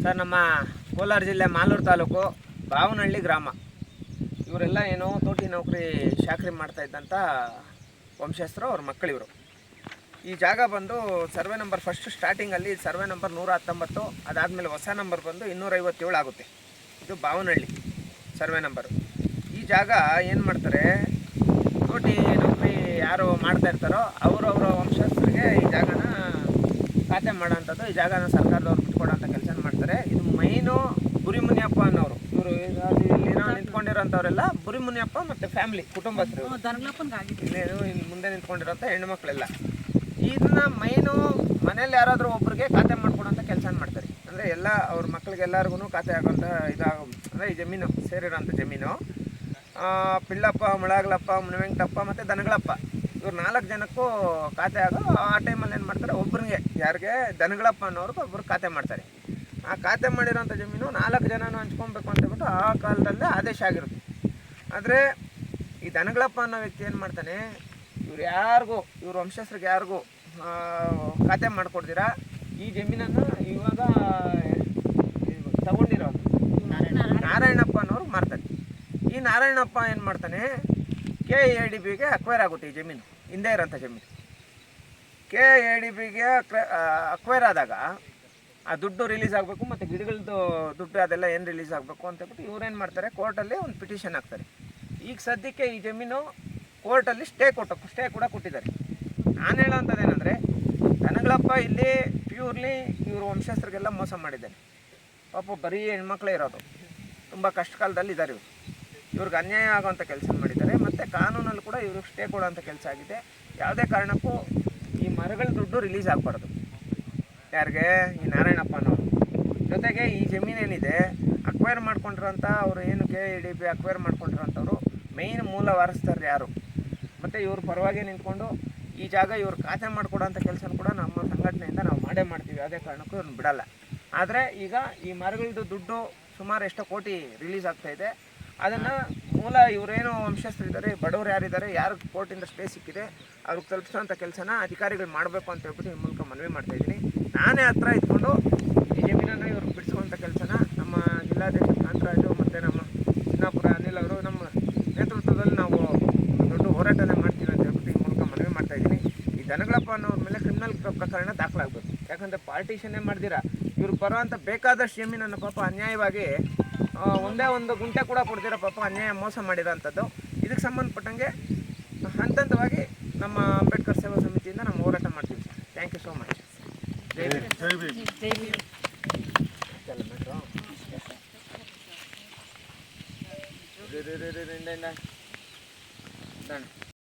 Sir, ನಮ್ಮ ಕೋಲಾರ ಜಿಲ್ಲೆ ಮಾಲೂರು ತಾಲೂಕು ಬಾವನಹಳ್ಳಿ ಗ್ರಾಮ. ಇವರೆಲ್ಲ ಏನೋ ತೋಟಿ ನೌಕರಿ ಶಾಕ್ರಿ ಮಾಡ್ತಾ ಇದ್ದಂಥ ವಂಶಸ್ಥರು, ಅವ್ರ ಮಕ್ಕಳಿವರು. ಈ ಜಾಗ ಬಂದು ಸರ್ವೆ ನಂಬರ್ ಫಸ್ಟ್ ಸ್ಟಾರ್ಟಿಂಗಲ್ಲಿ ಸರ್ವೆ ನಂಬರ್ 119, ಅದಾದಮೇಲೆ ಹೊಸ ನಂಬರ್ ಬಂದು 257 ಆಗುತ್ತೆ. ಇದು ಬಾವನಹಳ್ಳಿ ಸರ್ವೆ ನಂಬರು. ಈ ಜಾಗ ಏನು ಮಾಡ್ತಾರೆ, ತೋಟಿ ನೌಕರಿ ಯಾರು ಮಾಡ್ತಾ ಇರ್ತಾರೋ ಅವರವರ ವಂಶಸ್ಥರಿಗೆ ಈ ಜಾಗನ ಖಾತೆ ಮಾಡೋಂಥದ್ದು, ಈ ಜಾಗನ ಸರ್ಕಾರದವ್ರು ಬಿಟ್ಕೊಡೋಂಥ ಕೆಲಸ ಮಾಡ್ತಾರೆ. ಇದು ಮೈನು ಬುರಿ ಮುನಿಯಪ್ಪ ಅನ್ನೋರು. ಇವರು ಇಲ್ಲಿರೋ ನಿಂತ್ಕೊಂಡಿರೋಂಥವರೆಲ್ಲ ಬುರಿ ಮುನಿಯಪ್ಪ ಮತ್ತು ಫ್ಯಾಮಿಲಿ ಕುಟುಂಬಸ್ಥರು. ಇನ್ನೇನು ಇಲ್ಲಿ ಮುಂದೆ ನಿಂತ್ಕೊಂಡಿರೋಂಥ ಹೆಣ್ಮಕ್ಳೆಲ್ಲ ಇದನ್ನ ಮೈನು ಮನೇಲಿ ಯಾರಾದರೂ ಒಬ್ರಿಗೆ ಖಾತೆ ಮಾಡ್ಕೊಡೋಂಥ ಕೆಲಸ ಮಾಡ್ತಾರೆ. ಅಂದರೆ ಎಲ್ಲ ಅವ್ರ ಮಕ್ಳಿಗೆಲ್ಲರಿಗೂ ಖಾತೆ ಆಗೋಂಥ ಅಂದರೆ ಈ ಜಮೀನು ಸೇರಿರೋಂಥ ಜಮೀನು. ಪಿಳ್ಳಪ್ಪ, ಮುಳಾಗ್ಲಪ್ಪ, ಮುನಿವೆಂಕಟಪ್ಪ ಮತ್ತು ದನಗಳಪ್ಪ, ಇವ್ರು 4 ಜನಕ್ಕೂ ಖಾತೆ ಆಗೋ. ಆ ಟೈಮಲ್ಲಿ ಏನು ಮಾಡ್ತಾರೆ, ಒಬ್ಬರಿಗೆ ಯಾರಿಗೆ ದನಗಳಪ್ಪ ಅನ್ನೋರ್ಗೆ ಒಬ್ಬರು ಖಾತೆ ಮಾಡ್ತಾರೆ. ಆ ಖಾತೆ ಮಾಡಿರೋಂಥ ಜಮೀನು 4 ಜನನೂ ಹಂಚ್ಕೊಬೇಕು ಅಂತೇಳ್ಬಿಟ್ಟು ಆ ಕಾಲದಲ್ಲೇ ಆದೇಶ ಆಗಿರುತ್ತೆ. ಆದರೆ ಈ ದನಗಳಪ್ಪ ಅನ್ನೋ ವ್ಯಕ್ತಿ ಏನು ಮಾಡ್ತಾನೆ, ಇವ್ರ ವಂಶಸ್ಥರಿಗೆ ಯಾರಿಗೂ ಖಾತೆ ಮಾಡಿಕೊಡ್ತೀರಾ ಈ ಜಮೀನನ್ನು ಇವಾಗ ತಗೊಂಡಿರೋ ನಾರಾಯಣಪ್ಪ ಅನ್ನೋರು ಮಾರ್ತಾನೆ. ಈ ನಾರಾಯಣಪ್ಪ ಏನು ಮಾಡ್ತಾನೆ, KADBಗೆ ಅಕ್ವೈರ್ ಆಗುತ್ತೆ ಈ ಜಮೀನು, ಹಿಂದೆ ಇರೋಂಥ ಜಮೀನು. KADBಗೆ ಅಕ್ವೈರ್ ಆದಾಗ ಆ ದುಡ್ಡು ರಿಲೀಸ್ ಆಗಬೇಕು, ಮತ್ತು ಗಿಡಗಳದ್ದು ದುಡ್ಡು ಅದೆಲ್ಲ ಏನು ರಿಲೀಸ್ ಆಗಬೇಕು ಅಂತೇಳ್ಬಿಟ್ಟು ಇವ್ರೇನು ಮಾಡ್ತಾರೆ, ಕೋರ್ಟಲ್ಲಿ ಒಂದು ಪಿಟಿಷನ್ ಹಾಕ್ತಾರೆ. ಈಗ ಸದ್ಯಕ್ಕೆ ಈ ಜಮೀನು ಕೋರ್ಟಲ್ಲಿ ಸ್ಟೇ ಕೂಡ ಕೊಟ್ಟಿದ್ದಾರೆ. ನಾನು ಹೇಳೋವಂಥದ್ದು ಏನಂದರೆ, ದನಗಳಪ್ಪ ಇಲ್ಲಿ ಪ್ಯೂರ್ಲಿ ಇವರು ವಂಶಸ್ಥರಿಗೆಲ್ಲ ಮೋಸ ಮಾಡಿದ್ದಾರೆ. ಪಾಪ ಬರೀ ಹೆಣ್ಮಕ್ಳೇ ಇರೋದು, ತುಂಬ ಕಷ್ಟ ಕಾಲದಲ್ಲಿ ಇದ್ದಾರೆ ಇವರು. ಇವ್ರಿಗೆ ಅನ್ಯಾಯ ಆಗೋವಂಥ ಕೆಲಸ ಮಾಡಿದ್ದಾರೆ. ಮತ್ತು ಕಾನೂನಲ್ಲಿ ಕೂಡ ಇವ್ರಿಗೆ ಸ್ಟೇ ಕೊಡೋವಂಥ ಕೆಲಸ ಆಗಿದೆ. ಯಾವುದೇ ಕಾರಣಕ್ಕೂ ಈ ಮರಗಳ ದುಡ್ಡು ರಿಲೀಸ್ ಆಗಬಾರ್ದು. ಯಾರಿಗೆ, ಈ ನಾರಾಯಣಪ್ಪ ಅನ್ನೋರು. ಜೊತೆಗೆ ಈ ಜಮೀನೇನಿದೆ ಅಕ್ವೈರ್ ಮಾಡ್ಕೊಂಡಿರೋಂಥ ಅವರು, ಏನು KADB ಅಕ್ವೈರ್ ಮಾಡ್ಕೊಂಡಿರೋಂಥವ್ರು ಮೇಯ್ನ್ ಮೂಲ ವಾರಸ್ದಾರರು ಯಾರು, ಮತ್ತು ಇವ್ರ ಪರವಾಗಿ ನಿಂತ್ಕೊಂಡು ಈ ಜಾಗ ಇವ್ರು ಖಾತೆ ಮಾಡಿಕೊಡೋಂಥ ಕೆಲಸ ಕೂಡ ನಮ್ಮ ಸಂಘಟನೆಯಿಂದ ನಾವು ಮಾಡೇ ಮಾಡ್ತೀವಿ. ಯಾವುದೇ ಕಾರಣಕ್ಕೂ ಇವ್ರನ್ನ ಬಿಡಲ್ಲ. ಆದರೆ ಈಗ ಈ ಮರಗಳದ್ದು ದುಡ್ಡು ಸುಮಾರು ಎಷ್ಟೋ ಕೋಟಿ ರಿಲೀಸ್ ಆಗ್ತಾಯಿದೆ. ಅದನ್ನು ಮೂಲ ಇವರೇನು ವಂಶಸ್ಥರಿದ್ದಾರೆ, ಬಡವರು ಯಾರಿದ್ದಾರೆ, ಯಾರು ಕೋರ್ಟಿಂದ ಸ್ಟೇ ಸಿಕ್ಕಿದೆ ಅವ್ರಿಗೆ ತಲುಪಿಸೋಂಥ ಕೆಲಸನ ಅಧಿಕಾರಿಗಳು ಮಾಡಬೇಕು ಅಂತ ಹೇಳ್ಬಿಟ್ಟು ಈ ಮೂಲಕ ಮನವಿ ಮಾಡ್ತಾಯಿದ್ದೀನಿ. ನಾನೇ ಹತ್ರ ಇದ್ಕೊಂಡು ಈ ಜಮೀನನ್ನು ಇವ್ರಿಗೆ ಬಿಡಿಸುವಂಥ ಕೆಲಸನ ನಮ್ಮ ಜಿಲ್ಲಾಧ್ಯಕ್ಷ ಕಾಂತರಾಜು ಮತ್ತು ನಮ್ಮ ಚಿನ್ನಾಪುರ ಅನಿಲ್ ಅವರು ನಮ್ಮ ನೇತೃತ್ವದಲ್ಲಿ ನಾವು ದೊಡ್ಡ ಹೋರಾಟನೇ ಮಾಡ್ತೀವಿ ಅಂತ ಹೇಳ್ಬಿಟ್ಟು ಈ ಮೂಲಕ ಮನವಿ ಮಾಡ್ತಾಯಿದ್ದೀನಿ. ಈ ದನಗಳಪ್ಪ ಅನ್ನೋರ ಮೇಲೆ ಕ್ರಿಮಿನಲ್ ಪ್ರಕರಣ ದಾಖಲಾಗಬೇಕು. ಯಾಕಂದರೆ ಪಾರ್ಟಿಷನ್ನೇ ಮಾಡ್ದಿರ ಇವ್ರಿಗೆ ಬರೋವಂಥ ಬೇಕಾದಷ್ಟು ಜಮೀನನ್ನು ಪಾಪ ಅನ್ಯಾಯವಾಗಿ ಒಂದೇ ಒಂದು ಗುಂಟೆ ಕೂಡ ಕೊಡ್ತೀರ ಪಾಪ ಅನ್ಯಾಯ ಮೋಸ ಮಾಡಿರೋಂಥದ್ದು. ಇದಕ್ಕೆ ಸಂಬಂಧಪಟ್ಟಂಗೆ ಹಂತವಾಗಿ ನಮ್ಮ ಅಂಬೇಡ್ಕರ್ ಸೇವಾ ಸಮಿತಿಯಿಂದ ನಾವು ಹೋರಾಟ ಮಾಡ್ತೀವಿ sir. Thank you so much. Jai Bhim.